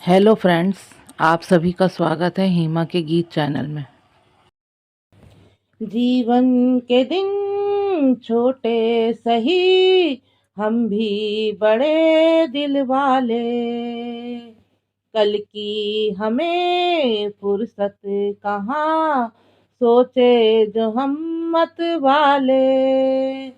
Hello friends, आप सभी का स्वागत है हेमा के गीत चैनल में। जीवन के दिन छोटे सही, हम भी बड़े दिल वाले। कल की हमें फुर्सत कहाँ, सोचे जो हम मत वाले।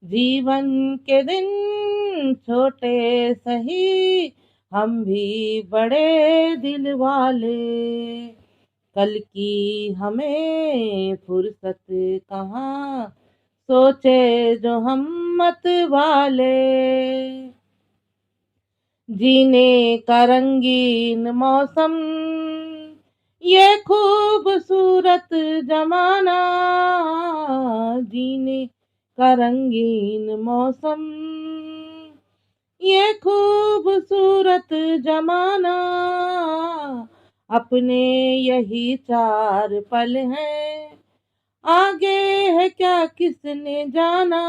जीवन के दिन छोटे सही, हम भी बड़े दिल वाले। कल की हमें फुर्सत कहाँ, सोचे जो हम मत वाले। जीने का रंगीन मौसम, ये खूबसूरत जमाना। जीने का रंगीन मौसम, ये खूबसूरत जमाना। अपने यही चार पल हैं, आगे है क्या किसने जाना।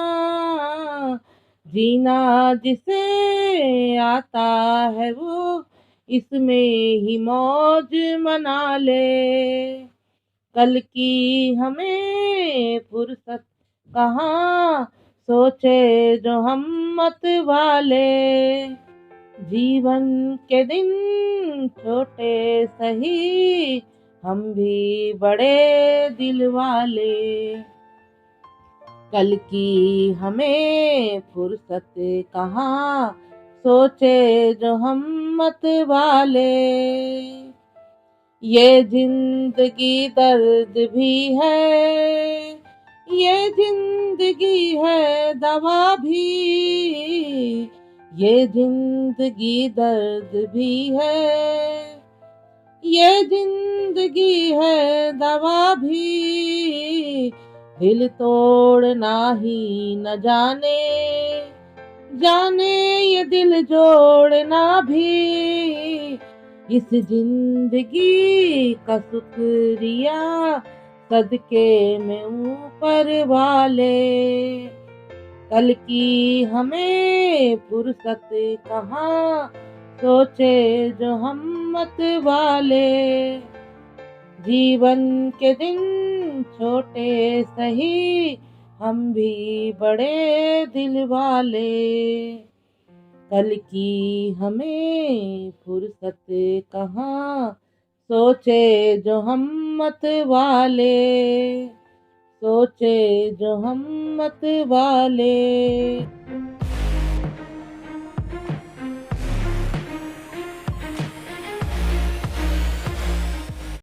जीना जिसे आता है वो इसमें ही मौज मना ले। कल की हमें फुर्सत कहाँ, सोचे जो हम मत वाले। जीवन के दिन छोटे सही, हम भी बड़े दिल वाले। कल की हमें फुर्सत कहाँ, सोचे जो हम मत वाले। ये जिंदगी दर्द भी है, ये जिंदगी है दवा भी। ये जिंदगी दर्द भी है, ये जिंदगी है दवा भी। दिल तोड़ना ही न जाने, जाने ये दिल जोड़ना भी। इस जिंदगी का शुक्रिया सदके में ऊपर वाले। कल की हमें फुर्सत कहाँ, सोचे जो हम मत वाले। जीवन के दिन छोटे सही, हम भी बड़े दिल वाले। कल की हमें फुर्सत कहाँ, सोचे जो हम मत वाले। सोचे जो हम मत वाले।